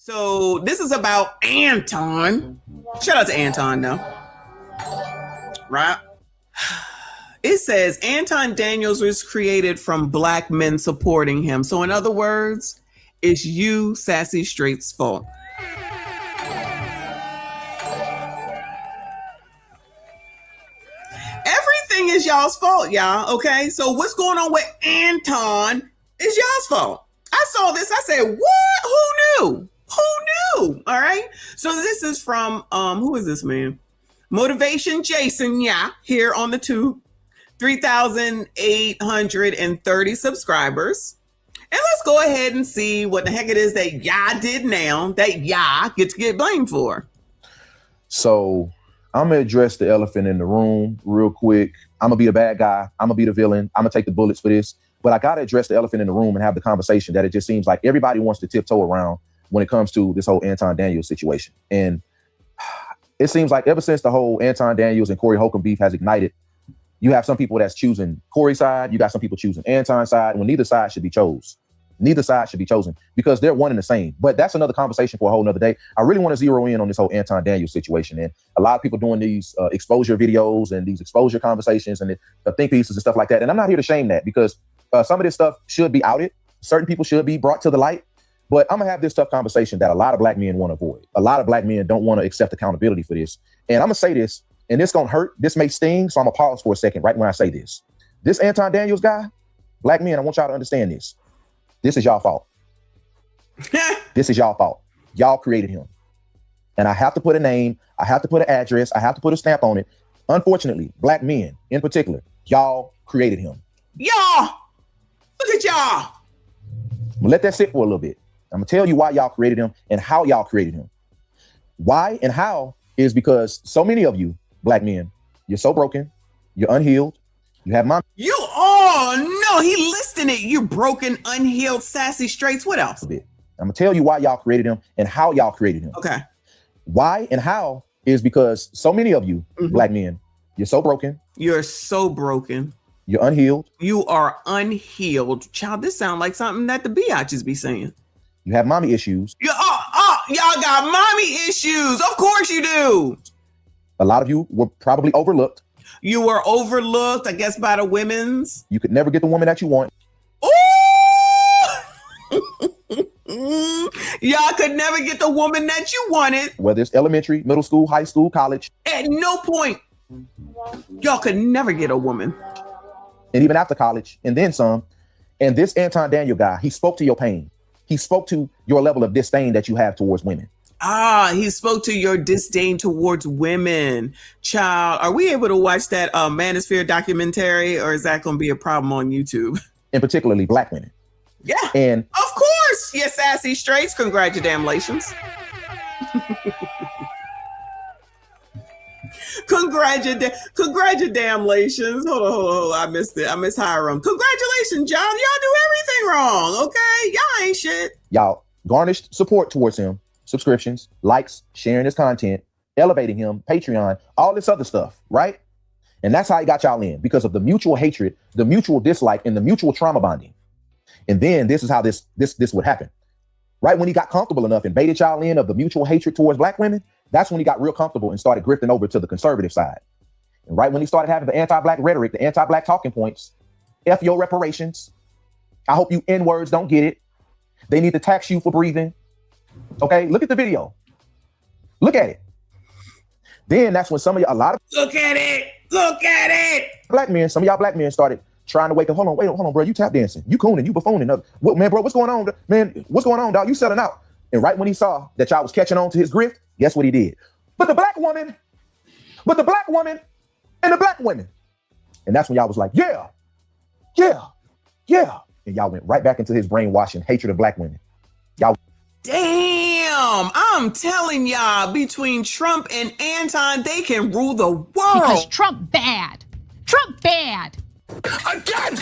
So this is about Anton. Shout out to Anton, though. Right? It says Anton Daniels was created from Black men supporting him. So in other words, it's you, Sassy Straight's fault. Everything is y'all's fault, y'all. Okay, so what's going on with Anton is y'all's fault. I saw this. I said, what? Who knew? Who knew? All right. So this is from who is this man? Motivation Jason, yeah, here on the tube. 3,830 subscribers. And let's go ahead and see what the heck it is that y'all did now that y'all get to get blamed for. So I'm going to address the elephant in the room real quick. I'm going to be the bad guy. I'm going to be the villain. I'm going to take the bullets for this. But I got to address the elephant in the room and have the conversation that it just seems like everybody wants to tiptoe around when it comes to this whole Anton Daniels situation. And it seems like ever since the whole Anton Daniels and Corey Holcomb beef has ignited, you have some people that's choosing Corey's side. You got some people choosing Anton's side when neither side should be chose. Neither side should be chosen because they're one and the same. But that's another conversation for a whole nother day. I really want to zero in on this whole Anton Daniels situation. And a lot of people doing these exposure videos and these exposure conversations and the think pieces and stuff like that. And I'm not here to shame that because some of this stuff should be outed. Certain people should be brought to the light. But I'm going to have this tough conversation that a lot of Black men want to avoid. A lot of Black men don't want to accept accountability for this. And I'm going to say this, and this going to hurt. This may sting. So I'm going to pause for a second right when I say this. This Anton Daniels guy, Black men, I want y'all to understand this. This is y'all fault. This is y'all fault. Y'all created him. And I have to put a name. I have to put an address. I have to put a stamp on it. Unfortunately, Black men in particular, y'all created him. Y'all, look at y'all. I'm gonna let that sit for a little bit. I'm gonna tell you why y'all created him and how y'all created him. Why and how is because so many of you Black men, you're so broken, you're unhealed, you have mom. Oh no, he listing it. You broken, unhealed, sassy straights. What else? I'm gonna tell you why y'all created him and how y'all created him. Okay. Why and how is because so many of you Black men, you're so broken. You're so broken. You're unhealed. You are unhealed. Child, this sounds like something that the biatches be saying. You have mommy issues. Y'all got mommy issues. Of course you do. A lot of you were probably overlooked. You were overlooked, I guess, by the women's. You could never get the woman that you want. Ooh! Y'all could never get the woman that you wanted. Whether it's elementary, middle school, high school, college. At no point, y'all could never get a woman. And even after college, and then some. And this Anton Daniel guy, he spoke to your pain. He spoke to your level of disdain that you have towards women. He spoke to your disdain towards women. Child, are we able to watch that Manosphere documentary, or is that going to be a problem on YouTube? And particularly Black women. Yeah. And of course, yes, sassy straights. Congratulations. Congratulations. Hold on. I missed it. I missed Hiram. Congratulations, John. Y'all do everything wrong. Okay. Y'all ain't shit. Y'all garnished support towards him. Subscriptions, likes, sharing his content, elevating him, Patreon, all this other stuff, right? And that's how he got y'all in because of the mutual hatred, the mutual dislike, and the mutual trauma bonding. And then this is how this would happen. Right when he got comfortable enough and baited y'all in of the mutual hatred towards Black women, that's when he got real comfortable and started grifting over to the conservative side. And right when he started having the anti-Black rhetoric, the anti-Black talking points, F your reparations. I hope you N-words don't get it. They need to tax you for breathing. Okay, look at the video. Look at it. Then that's when some of y'all, look at it. Black men, some of y'all Black men started trying to wake up. Hold on, bro. You tap dancing. You cooning. You buffooning. Man, bro, what's going on? Man, what's going on, dog? You selling out. And right when he saw that y'all was catching on to his grift, guess what he did? But the Black woman and the Black women. And that's when y'all was like, yeah. And y'all went right back into his brainwashing hatred of Black women. Y'all. Damn, I'm telling y'all, between Trump and Anton, they can rule the world. Because Trump bad. Trump bad. Again!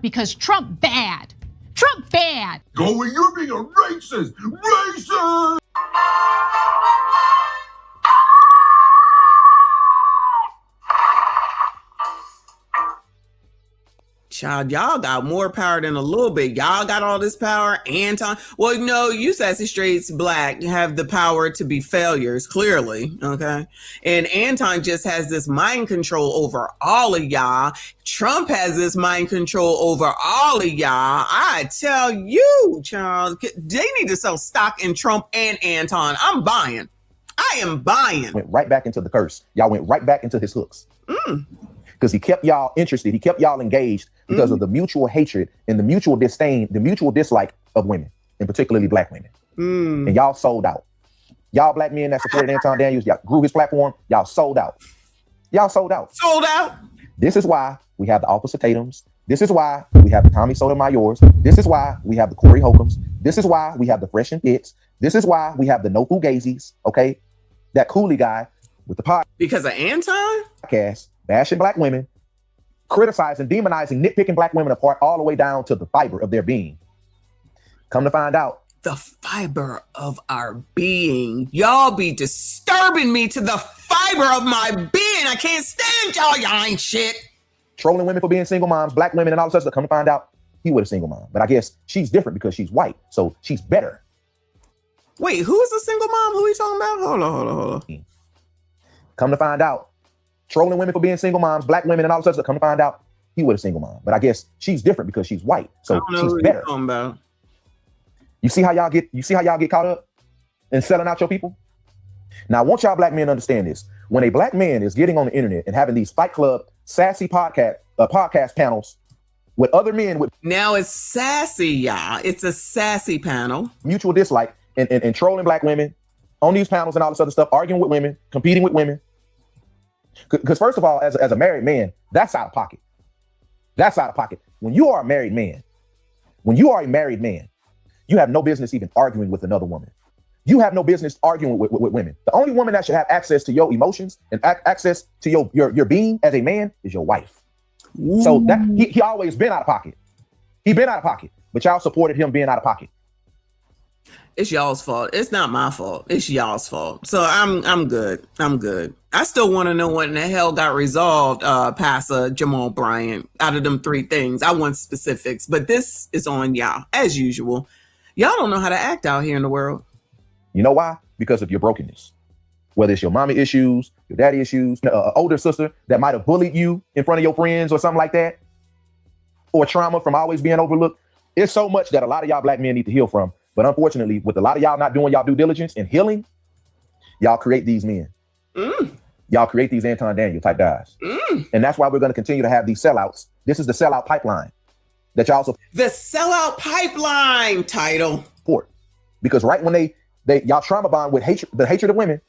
Because Trump bad. Trump bad. Go where you're being a racist. Racist! Child, y'all got more power than a little bit. Y'all got all this power. Anton, well, no, you sassy straights black have the power to be failures, clearly. Okay. And Anton just has this mind control over all of y'all. Trump has this mind control over all of y'all. I tell you, child, they need to sell stock in Trump and Anton. I'm buying. I am buying. Went right back into the curse. Y'all went right back into his hooks. Because he kept y'all interested. He kept y'all engaged because of the mutual hatred and the mutual disdain, the mutual dislike of women, and particularly black women. And y'all sold out. Y'all black men that supported Anton Daniels, y'all grew his platform, y'all sold out. Y'all sold out. Sold out. This is why we have the Officer Tatums. This is why we have the Tommy Sotomayors. This is why we have the Corey Holcombs. This is why we have the Fresh and Fits. This is why we have the No Fugazis, okay? That Cooley guy with the podcast. Because of Anton? Bashing black women, criticizing, demonizing, nitpicking black women apart all the way down to the fiber of their being. Come to find out. The fiber of our being. Y'all be disturbing me to the fiber of my being. I can't stand y'all. Y'all ain't shit. Trolling women for being single moms, black women and all this stuff. Come to find out, he was a single mom. But I guess she's different because she's white. So she's better. Wait, who's a single mom? Who are you talking about? Hold on. Come to find out. Trolling women for being single moms, black women and all this stuff. Come to find out, he was a single mom. But I guess she's different because she's white. So she's better. Talking about. You see how y'all get caught up in selling out your people? Now, I want y'all black men to understand this. When a black man is getting on the internet and having these Fight Club sassy podcast panels with other men with now it's sassy, y'all. It's a sassy panel. Mutual dislike and trolling black women on these panels and all this other stuff, arguing with women, competing with women. Because first of all, as a married man, that's out of pocket. That's out of pocket. When you are a married man, you have no business even arguing with another woman. You have no business arguing with women. The only woman that should have access to your emotions and access to your being as a man is your wife. Ooh. So that he always been out of pocket. He been out of pocket, but y'all supported him being out of pocket. It's y'all's fault. It's not my fault. It's y'all's fault. So I'm good. I'm good. I still want to know what in the hell got resolved, Pastor Jamal Bryant, out of them three things. I want specifics, but this is on y'all, as usual. Y'all don't know how to act out here in the world. You know why? Because of your brokenness. Whether it's your mommy issues, your daddy issues, an older sister that might have bullied you in front of your friends or something like that, or trauma from always being overlooked. It's so much that a lot of y'all black men need to heal from. But unfortunately, with a lot of y'all not doing y'all due diligence and healing, y'all create these men. Y'all create these Anton Daniel type guys. And that's why we're going to continue to have these sellouts. This is the sellout pipeline that y'all also. The sellout pipeline title. Support. Because right when y'all trauma bond with the hatred of women,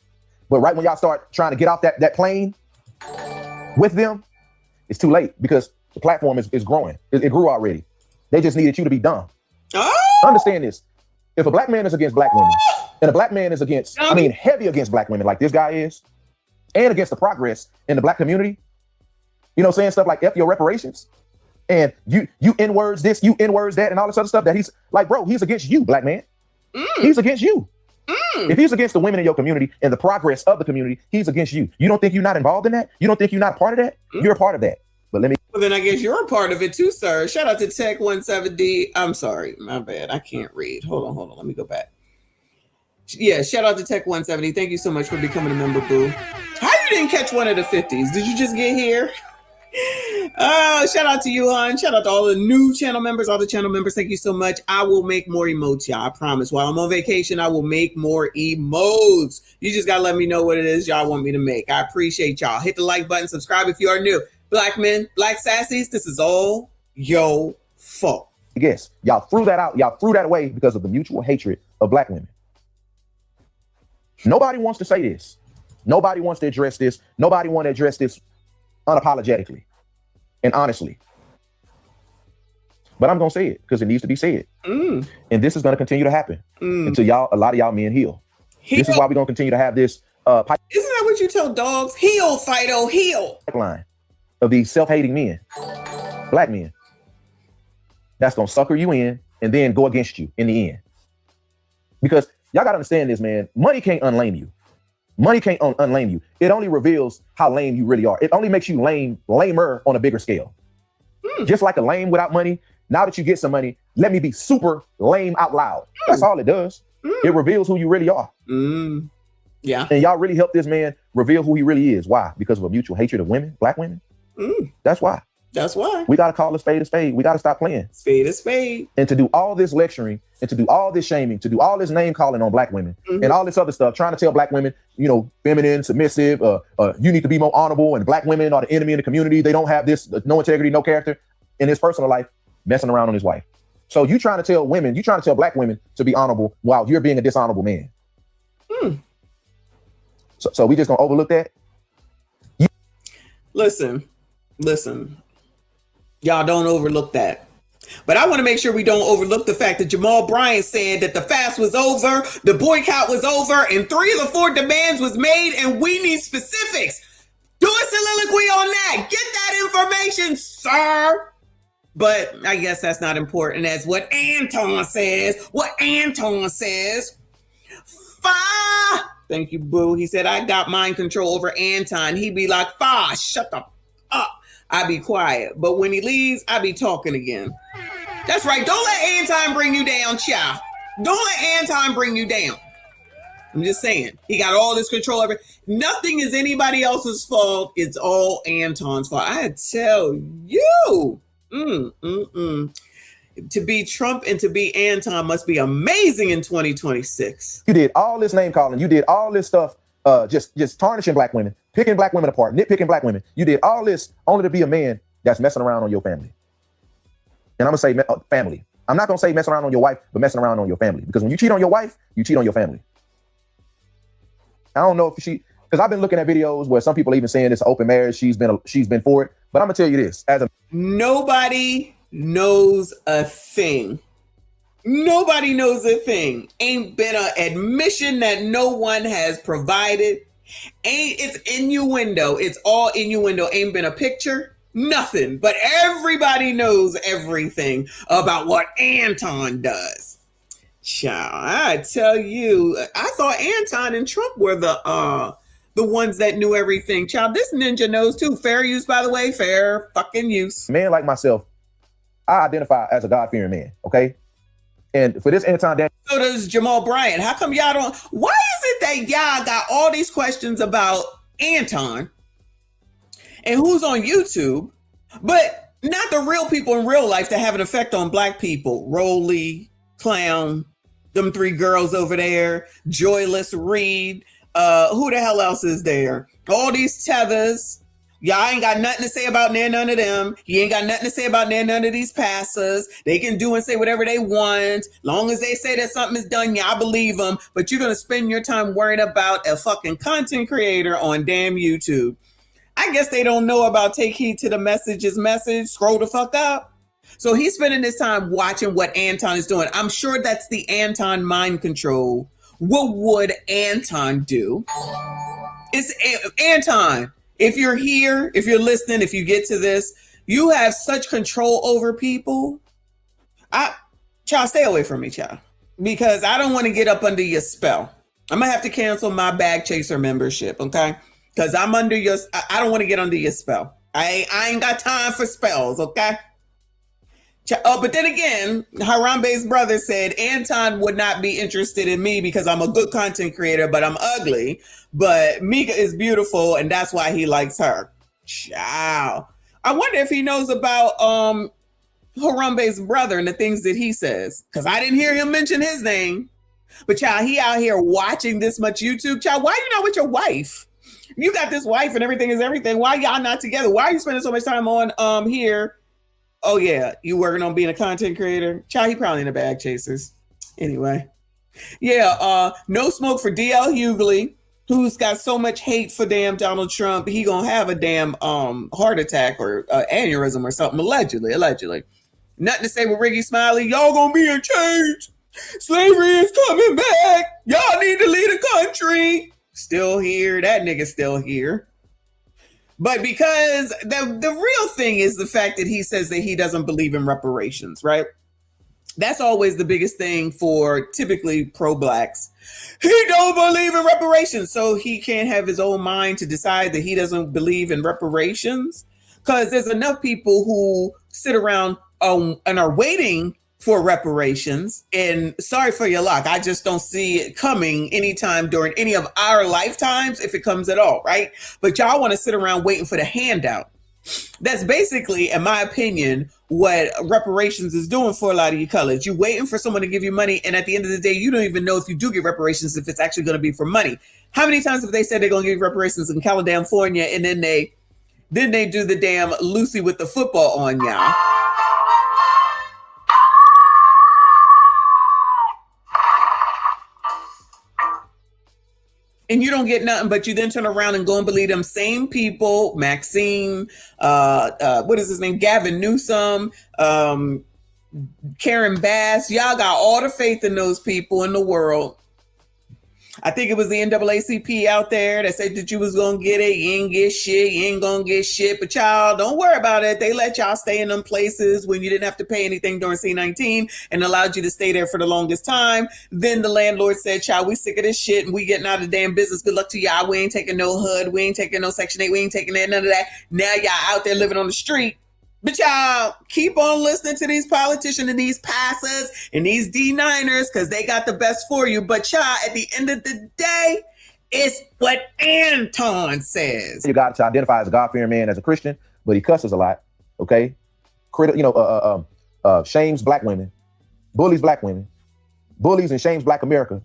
but right when y'all start trying to get off that plane with them, it's too late because the platform is growing. It grew already. They just needed you to be dumb. Understand this. If a black man is against black women and a black man is against, heavy against black women like this guy is, and against the progress in the black community, you know, saying stuff like F your reparations and you N-words this, you N-words that, and all this other stuff that he's like, bro, he's against you, black man. He's against you. If he's against the women in your community and the progress of the community, he's against you. You don't think you're not involved in that? You don't think you're not a part of that? You're a part of that. But well, then I guess you're a part of it too, sir. Shout out to Tech 170. I'm sorry, my bad. I can't read. Hold on. Let me go back. Yeah, shout out to Tech 170. Thank you so much for becoming a member, boo. How you didn't catch one of the 50s? Did you just get here? Shout out to you, hon. Shout out to all the new channel members, all the channel members. Thank you so much. I will make more emotes, y'all. I promise. While I'm on vacation, I will make more emotes. You just gotta let me know what it is y'all want me to make. I appreciate y'all. Hit the like button, subscribe if you are new. Black men, black sassies, this is all your fault. Yes, y'all threw that out. Y'all threw that away because of the mutual hatred of black women. Nobody wants to say this. Nobody wants to address this. Nobody wants to address this unapologetically and honestly. But I'm going to say it because it needs to be said. And this is going to continue to happen until a lot of y'all men heal. This is why we're going to continue to have this Isn't that what you tell dogs? Heal, Fido, heal. Pipeline of these self-hating men, black men, that's going to sucker you in and then go against you in the end. Because y'all got to understand this, man. Money can't unlame you. Money can't unlame you. It only reveals how lame you really are. It only makes you lamer on a bigger scale. Just like a lame without money. Now that you get some money, let me be super lame out loud. That's all it does. It reveals who you really are. Yeah. And y'all really help this man reveal who he really is. Why? Because of a mutual hatred of women, black women. That's why. That's why. We got to call a spade a spade. We got to stop playing. Spade a spade. And to do all this lecturing and to do all this shaming, to do all this name calling on black women and all this other stuff, trying to tell black women, you know, feminine, submissive, you need to be more honorable, and black women are the enemy in the community. They don't have this, no integrity, no character in his personal life, messing around on his wife. So you trying to tell women, you trying to tell black women to be honorable while you're being a dishonorable man. So we just gonna overlook that? Listen. Y'all don't overlook that. But I want to make sure we don't overlook the fact that Jamal Bryant said that the fast was over, the boycott was over, and 3 of the 4 demands was made, and we need specifics. Do a soliloquy on that. Get that information, sir. But I guess that's not important as what Anton says. Thank you, boo. He said, I got mind control over Anton. He be like, shut the up. I be quiet. But when he leaves, I be talking again. That's right. Don't let Anton bring you down, child. Don't let Anton bring you down. I'm just saying. He got all this control over. Nothing is anybody else's fault. It's all Anton's fault. I tell you. To be Trump and to be Anton must be amazing in 2026. You did all this name calling. You did all this stuff, just tarnishing black women, picking black women apart, nitpicking black women. You did all this only to be a man that's messing around on your family. And I'm going to say family. I'm not going to say messing around on your wife, but messing around on your family. Because when you cheat on your wife, you cheat on your family. I don't know if because I've been looking at videos where some people even saying it's an open marriage. She's been for it. But I'm going to tell you this. Nobody knows a thing. Nobody knows a thing. Ain't been an admission that no one has provided. It's innuendo. It's all innuendo. Ain't been a picture. Nothing. But everybody knows everything about what Anton does. Child, I tell you, I thought Anton and Trump were the ones that knew everything. Child, this ninja knows too. Fair use, by the way. Fair fucking use. Man like myself, I identify as a God-fearing man, okay? And for this Anton, so does Jamal Bryant. How come y'all don't? Why is it that y'all got all these questions about Anton and who's on YouTube, but not the real people in real life that have an effect on black people? Rolly, Clown, them 3 girls over there, Joyless, Reed. Who the hell else is there? All these tethers. Y'all ain't got nothing to say about none of them. You ain't got nothing to say about none of these pastors. They can do and say whatever they want. Long as they say that something is done, y'all believe them. But you're going to spend your time worrying about a fucking content creator on damn YouTube. I guess they don't know about take heed to the message. Scroll the fuck up. So he's spending his time watching what Anton is doing. I'm sure that's the Anton mind control. What would Anton do? It's Anton. If you're here, if you're listening, if you get to this, you have such control over people. Child, stay away from me, child. Because I don't want to get up under your spell. I'm going to have to cancel my Bag Chaser membership, okay? Because I'm under your, I don't want to get under your spell. I ain't got time for spells, okay? But then again, Harambe's brother said Anton would not be interested in me because I'm a good content creator, but I'm ugly. But Mika is beautiful, and that's why he likes her. Ciao. I wonder if he knows about Harambe's brother and the things that he says, because I didn't hear him mention his name. But child, he out here watching this much YouTube. Child, why are you not with your wife? You got this wife and everything is everything. Why y'all not together? Why are you spending so much time on here? Oh yeah, you working on being a content creator? Child, he probably in the Bag Chasers. Anyway. Yeah, no smoke for DL Hughley, who's got so much hate for damn Donald Trump. He gonna have a damn heart attack or aneurysm or something, allegedly. Nothing to say with Ricky Smiley. Y'all gonna be in change. Slavery is coming back. Y'all need to lead the country. Still here. That nigga's still here. But because the real thing is the fact that he says that he doesn't believe in reparations, right? That's always the biggest thing for typically pro-blacks. He don't believe in reparations, so he can't have his own mind to decide that he doesn't believe in reparations. because there's enough people who sit around and are waiting for reparations. And sorry for your luck, I just don't see it coming anytime during any of our lifetimes, if it comes at all, right? But y'all want to sit around waiting for the handout. That's basically, in my opinion, what reparations is doing for a lot of you colors. You're waiting for someone to give you money, and at the end of the day, you don't even know if you do get reparations, if it's actually going to be for money. How many times have they said they're going to give reparations in California, and then they do the damn Lucy with the football on y'all? And you don't get nothing, but you then turn around and go and believe them same people, Maxine, what is his name? Gavin Newsom, Karen Bass. Y'all got all the faith in those people in the world. I think it was the NAACP out there that said that you was going to get it. You ain't get shit. You ain't going to get shit. But y'all, don't worry about it. They let y'all stay in them places when you didn't have to pay anything during C-19 and allowed you to stay there for the longest time. Then the landlord said, child, we sick of this shit and we getting out of the damn business. Good luck to y'all. We ain't taking no HUD. We ain't taking no Section 8. We ain't taking none of that. Now y'all out there living on the street. But y'all keep on listening to these politicians and these passers and these D9ers because they got the best for you. But y'all, at the end of the day, it's what Anton says. You got to identify as a God-fearing man, as a Christian, but he cusses a lot, okay? Shames black women, bullies and shames black America,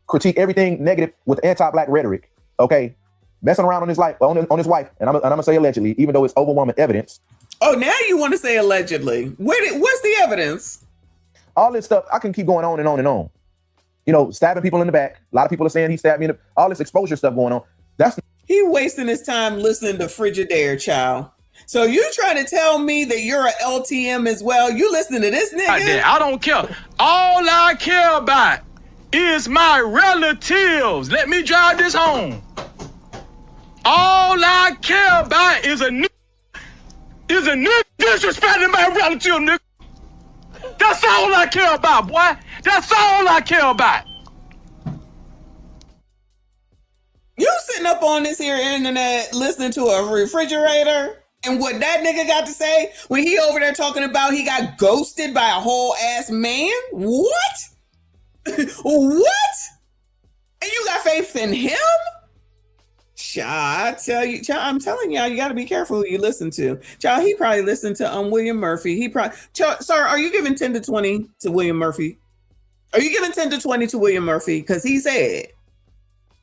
critique everything negative with anti-black rhetoric, okay? Messing around on his life, on his wife, and I'm gonna say allegedly, even though it's overwhelming evidence. Oh, now you want to say allegedly. What's the evidence? All this stuff, I can keep going on and on and on. Stabbing people in the back. A lot of people are saying he stabbed me. All this exposure stuff going on. He wasting his time listening to Frigidaire, child. So you trying to tell me that you're a LTM as well? You listening to this nigga? I don't care. All I care about is my relatives. Let me drive this home. All I care about is a nigga disrespecting my relative, nigga. That's all I care about, boy. That's all I care about. You sitting up on this here internet listening to a refrigerator and what that nigga got to say when he over there talking about he got ghosted by a whole ass man? What? What? And you got faith in him? Child, I'm telling y'all, you got to be careful who you listen to. Child, he probably listened to William Murphy. Sir, are you giving 10 to 20 to William Murphy? Are you giving 10 to 20 to William Murphy? Because he said,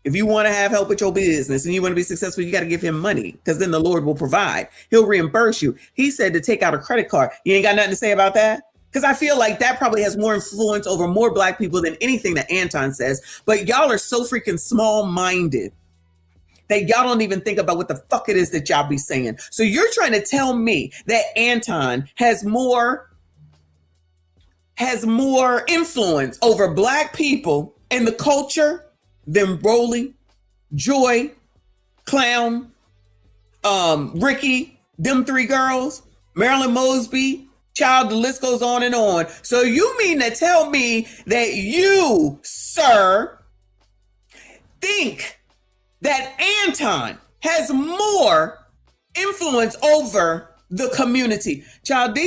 if you want to have help with your business and you want to be successful, you got to give him money because then the Lord will provide. He'll reimburse you. He said to take out a credit card. You ain't got nothing to say about that? Because I feel like that probably has more influence over more black people than anything that Anton says. But y'all are so freaking small-minded that y'all don't even think about what the fuck it is that y'all be saying. So you're trying to tell me that Anton has more influence over black people in the culture than Rolly, Joy, Clown, Ricky, them three girls, Marilyn Mosby, child, the list goes on and on. So you mean to tell me that you, sir, think that Anton has more influence over the community? Child,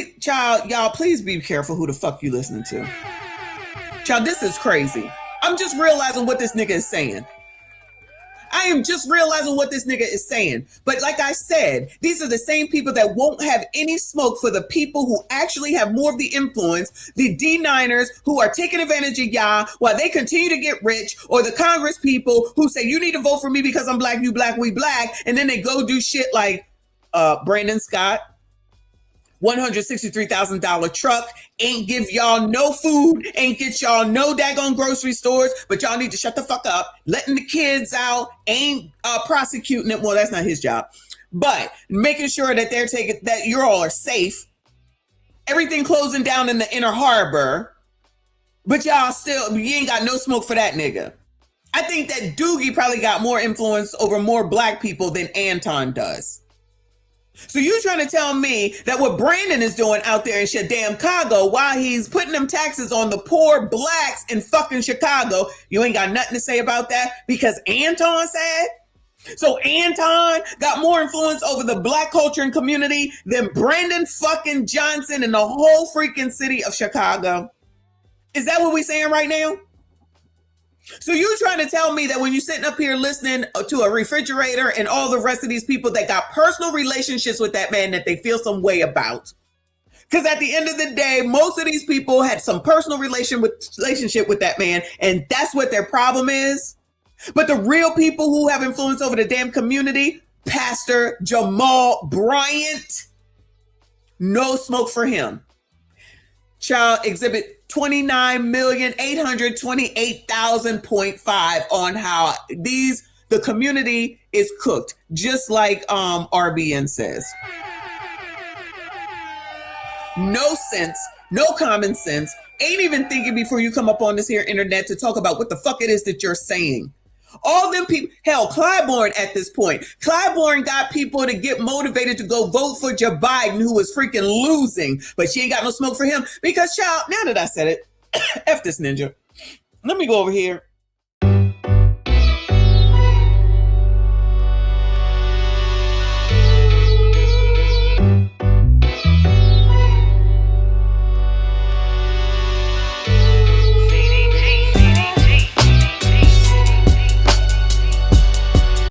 y'all, please be careful who the fuck you listening to. Child, this is crazy. I'm just realizing what this nigga is saying. I am just realizing what this nigga is saying. But like I said, these are the same people that won't have any smoke for the people who actually have more of the influence, the D9ers who are taking advantage of y'all while they continue to get rich, or the Congress people who say, you need to vote for me because I'm black, you black, we black. And then they go do shit like Brandon Scott, $163,000 truck, ain't give y'all no food, ain't get y'all no daggone grocery stores, but y'all need to shut the fuck up, letting the kids out, ain't prosecuting it. Well, that's not his job, but making sure that they're taking, that you all are safe. Everything closing down in the inner harbor, but y'all still, you ain't got no smoke for that nigga. I think that Doogie probably got more influence over more black people than Anton does. So you trying to tell me that what Brandon is doing out there in Chicago while he's putting them taxes on the poor blacks in fucking Chicago, you ain't got nothing to say about that because Anton said? So Anton got more influence over the black culture and community than Brandon fucking Johnson in the whole freaking city of Chicago. Is that what we're saying right now? So you trying to tell me that when you're sitting up here listening to a refrigerator and all the rest of these people that got personal relationships with that man that they feel some way about? Because at the end of the day, most of these people had some personal relationship with that man, and that's what their problem is. But the real people who have influence over the damn community, Pastor Jamal Bryant, no smoke for him. Child, exhibit 29,828,000.5 on how the community is cooked, just like RBN says. No sense, no common sense, ain't even thinking before you come up on this here internet to talk about what the fuck it is that you're saying. All them people, hell, Clybourne at this point. Clybourne got people to get motivated to go vote for Joe Biden, who was freaking losing, but she ain't got no smoke for him because, child, now that I said it, F this ninja. Let me go over here